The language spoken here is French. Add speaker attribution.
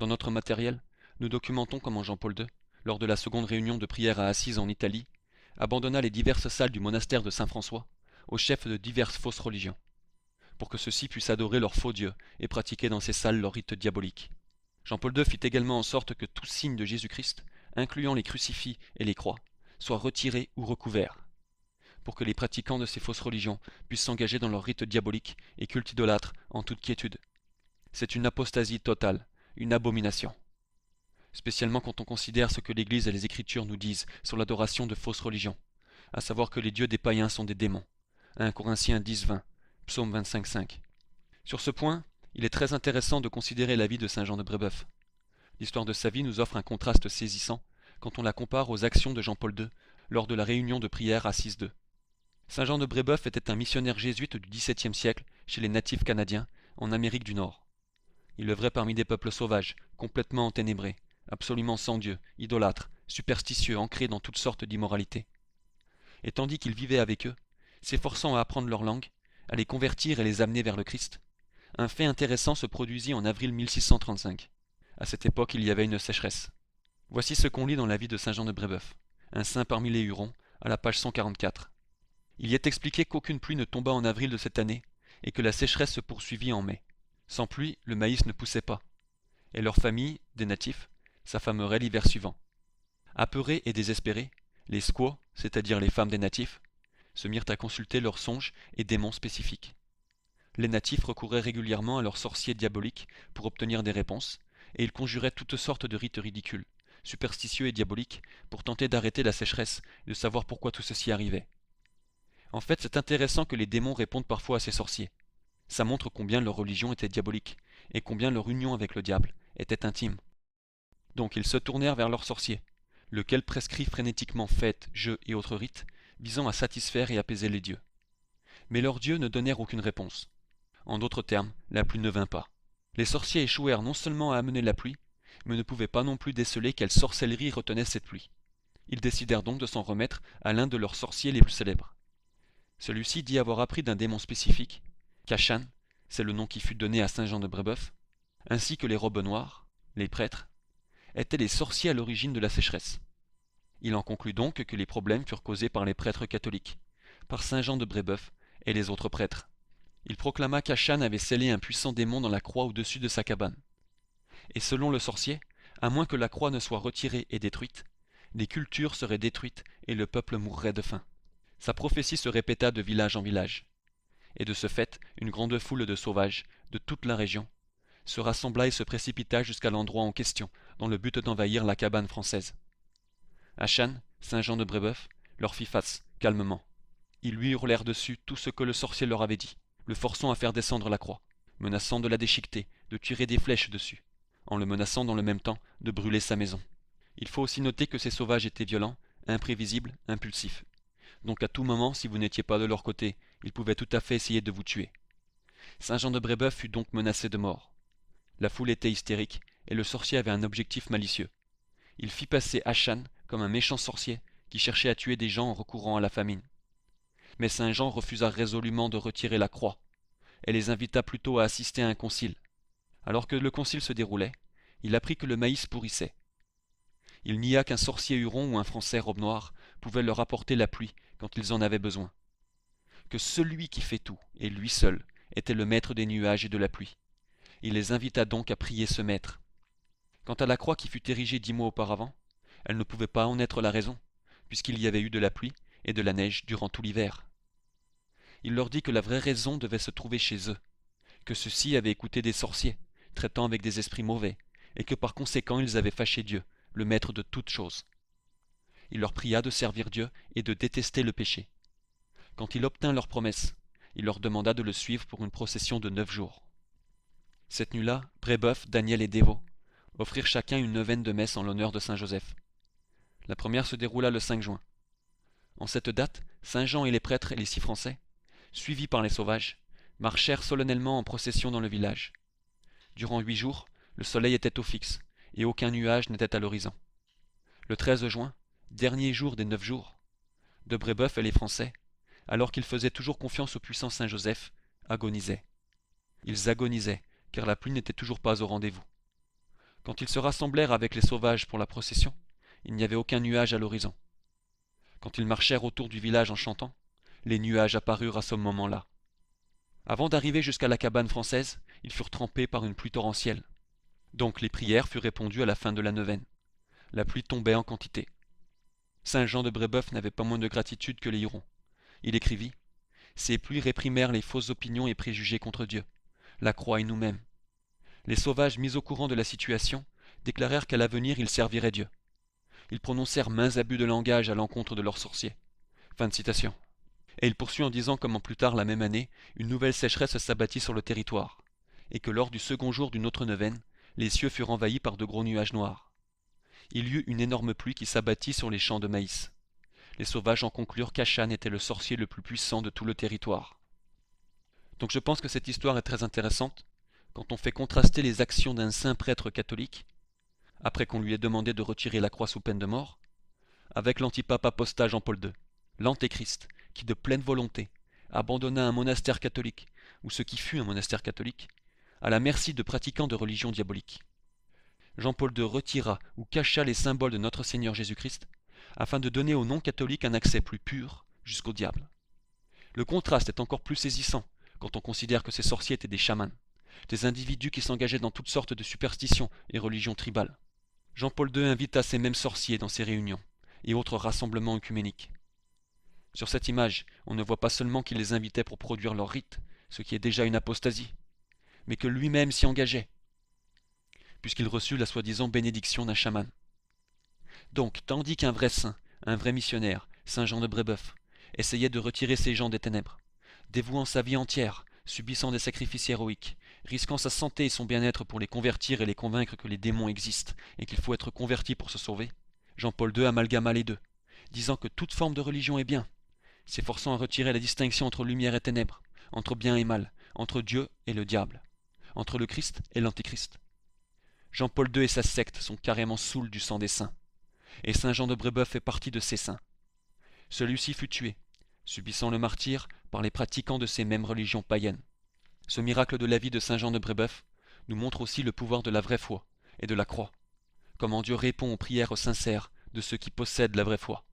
Speaker 1: Dans notre matériel, nous documentons comment Jean-Paul II, lors de la seconde réunion de prière à Assise en Italie, abandonna les diverses salles du monastère de Saint-François aux chefs de diverses fausses religions, pour que ceux-ci puissent adorer leurs faux dieux et pratiquer dans ces salles leurs rites diaboliques. Jean-Paul II fit également en sorte que tout signe de Jésus-Christ, incluant les crucifix et les croix, soit retiré ou recouvert, pour que les pratiquants de ces fausses religions puissent s'engager dans leurs rites diaboliques et cultes idolâtres en toute quiétude. C'est une apostasie totale, une abomination. Spécialement quand on considère ce que l'Église et les Écritures nous disent sur l'adoration de fausses religions, à savoir que les dieux des païens sont des démons. 1 Corinthiens 10-20, Psaume 25-5. Sur ce point, il est très intéressant de considérer la vie de Saint Jean de Brébeuf. L'histoire de sa vie nous offre un contraste saisissant quand on la compare aux actions de Jean-Paul II lors de la réunion de prière à 6-2. Saint Jean de Brébeuf était un missionnaire jésuite du XVIIe siècle chez les natifs canadiens en Amérique du Nord. Il œuvrait parmi des peuples sauvages, complètement enténébrés, absolument sans Dieu, idolâtres, superstitieux, ancrés dans toutes sortes d'immoralités. Et tandis qu'il vivait avec eux, s'efforçant à apprendre leur langue, à les convertir et les amener vers le Christ, un fait intéressant se produisit en avril 1635. À cette époque, il y avait une sécheresse. Voici ce qu'on lit dans la vie de Saint Jean de Brébeuf, un saint parmi les Hurons, à la page 144. Il y est expliqué qu'aucune pluie ne tomba en avril de cette année, et que la sécheresse se poursuivit en mai. Sans pluie, le maïs ne poussait pas, et leur famille, des natifs, s'affamerait l'hiver suivant. Apeurés et désespérés, les squaws, c'est-à-dire les femmes des natifs, se mirent à consulter leurs songes et démons spécifiques. Les natifs recouraient régulièrement à leurs sorciers diaboliques pour obtenir des réponses, et ils conjuraient toutes sortes de rites ridicules, superstitieux et diaboliques, pour tenter d'arrêter la sécheresse et de savoir pourquoi tout ceci arrivait. En fait, c'est intéressant que les démons répondent parfois à ces sorciers. Ça montre combien leur religion était diabolique, et combien leur union avec le diable était intime. Donc ils se tournèrent vers leur sorcier, lequel prescrit frénétiquement fêtes, jeux et autres rites, visant à satisfaire et apaiser les dieux. Mais leurs dieux ne donnèrent aucune réponse. En d'autres termes, la pluie ne vint pas. Les sorciers échouèrent non seulement à amener la pluie, mais ne pouvaient pas non plus déceler quelle sorcellerie retenait cette pluie. Ils décidèrent donc de s'en remettre à l'un de leurs sorciers les plus célèbres. Celui-ci dit avoir appris d'un démon spécifique, Kachan, c'est le nom qui fut donné à Saint Jean de Brébeuf, ainsi que les robes noires, les prêtres, étaient les sorciers à l'origine de la sécheresse. Il en conclut donc que les problèmes furent causés par les prêtres catholiques, par Saint Jean de Brébeuf et les autres prêtres. Il proclama qu'Achan avait scellé un puissant démon dans la croix au-dessus de sa cabane. Et selon le sorcier, à moins que la croix ne soit retirée et détruite, les cultures seraient détruites et le peuple mourrait de faim. Sa prophétie se répéta de village en village. Et de ce fait, une grande foule de sauvages, de toute la région, se rassembla et se précipita jusqu'à l'endroit en question, dans le but d'envahir la cabane française. Achan, Saint Jean de Brébeuf, leur fit face, calmement. Ils lui hurlèrent dessus tout ce que le sorcier leur avait dit, le forçant à faire descendre la croix, menaçant de la déchiqueter, de tirer des flèches dessus, en le menaçant dans le même temps de brûler sa maison. Il faut aussi noter que ces sauvages étaient violents, imprévisibles, impulsifs. Donc à tout moment, si vous n'étiez pas de leur côté, ils pouvaient tout à fait essayer de vous tuer. Saint Jean de Brébeuf fut donc menacé de mort. La foule était hystérique, et le sorcier avait un objectif malicieux. Il fit passer Achan comme un méchant sorcier qui cherchait à tuer des gens en recourant à la famine. Mais Saint Jean refusa résolument de retirer la croix, et les invita plutôt à assister à un concile. Alors que le concile se déroulait, il apprit que le maïs pourrissait. Il nia qu'un sorcier huron ou un Français robe noire pouvait leur apporter la pluie quand ils en avaient besoin. Que celui qui fait tout, et lui seul, était le maître des nuages et de la pluie. Il les invita donc à prier ce maître. Quant à la croix qui fut érigée 10 mois auparavant, elle ne pouvait pas en être la raison, puisqu'il y avait eu de la pluie et de la neige durant tout l'hiver. Il leur dit que la vraie raison devait se trouver chez eux, que ceux-ci avaient écouté des sorciers, traitant avec des esprits mauvais, et que par conséquent ils avaient fâché Dieu, le maître de toutes choses. Il leur pria de servir Dieu et de détester le péché. Quand il obtint leur promesse, il leur demanda de le suivre pour une procession de 9 jours. Cette nuit-là, Brébeuf, Daniel et Dévot offrirent chacun une neuvaine de messe en l'honneur de Saint Joseph. La première se déroula le 5 juin. En cette date, Saint Jean et les prêtres et les 6 Français, suivis par les sauvages, marchèrent solennellement en procession dans le village. Durant 8 jours, le soleil était au fixe, et aucun nuage n'était à l'horizon. Le 13 juin, dernier jour des 9 jours, de Brébeuf et les Français, alors qu'ils faisaient toujours confiance au puissant Saint Joseph, agonisaient. Ils agonisaient, car la pluie n'était toujours pas au rendez-vous. Quand ils se rassemblèrent avec les sauvages pour la procession, il n'y avait aucun nuage à l'horizon. Quand ils marchèrent autour du village en chantant, les nuages apparurent à ce moment-là. Avant d'arriver jusqu'à la cabane française, ils furent trempés par une pluie torrentielle. Donc les prières furent répondues à la fin de la neuvaine. La pluie tombait en quantité. Saint Jean de Brébeuf n'avait pas moins de gratitude que les Hurons. Il écrivit : « Ces pluies réprimèrent les fausses opinions et préjugés contre Dieu, la croix et nous-mêmes. Les sauvages mis au courant de la situation déclarèrent qu'à l'avenir ils serviraient Dieu. Ils prononcèrent maints abus de langage à l'encontre de leurs sorciers. » Fin de citation. Et il poursuit en disant comment plus tard la même année, une nouvelle sécheresse s'abattit sur le territoire, et que lors du second jour d'une autre neuvaine, les cieux furent envahis par de gros nuages noirs. Il y eut une énorme pluie qui s'abattit sur les champs de maïs. Les sauvages en conclurent qu'Achan était le sorcier le plus puissant de tout le territoire. Donc je pense que cette histoire est très intéressante quand on fait contraster les actions d'un saint prêtre catholique, après qu'on lui ait demandé de retirer la croix sous peine de mort, avec l'antipape apostat Jean-Paul II, l'antéchrist, qui de pleine volonté abandonna un monastère catholique, ou ce qui fut un monastère catholique, à la merci de pratiquants de religion diabolique. Jean-Paul II retira ou cacha les symboles de notre Seigneur Jésus-Christ, afin de donner aux non-catholiques un accès plus pur jusqu'au diable. Le contraste est encore plus saisissant quand on considère que ces sorciers étaient des chamans, des individus qui s'engageaient dans toutes sortes de superstitions et religions tribales. Jean-Paul II invita ces mêmes sorciers dans ses réunions et autres rassemblements œcuméniques. Sur cette image, on ne voit pas seulement qu'il les invitait pour produire leurs rites, ce qui est déjà une apostasie, mais que lui-même s'y engageait, puisqu'il reçut la soi-disant bénédiction d'un chaman. Donc, tandis qu'un vrai saint, un vrai missionnaire, Saint Jean de Brébeuf, essayait de retirer ces gens des ténèbres, dévouant sa vie entière, subissant des sacrifices héroïques, risquant sa santé et son bien-être pour les convertir et les convaincre que les démons existent et qu'il faut être converti pour se sauver, Jean-Paul II amalgama les deux, disant que toute forme de religion est bien, s'efforçant à retirer la distinction entre lumière et ténèbres, entre bien et mal, entre Dieu et le diable, entre le Christ et l'Antéchrist. Jean-Paul II et sa secte sont carrément saouls du sang des saints, et Saint Jean de Brébeuf fait partie de ces saints. Celui-ci fut tué, subissant le martyre par les pratiquants de ces mêmes religions païennes. Ce miracle de la vie de Saint Jean de Brébeuf nous montre aussi le pouvoir de la vraie foi et de la croix, comment Dieu répond aux prières sincères de ceux qui possèdent la vraie foi.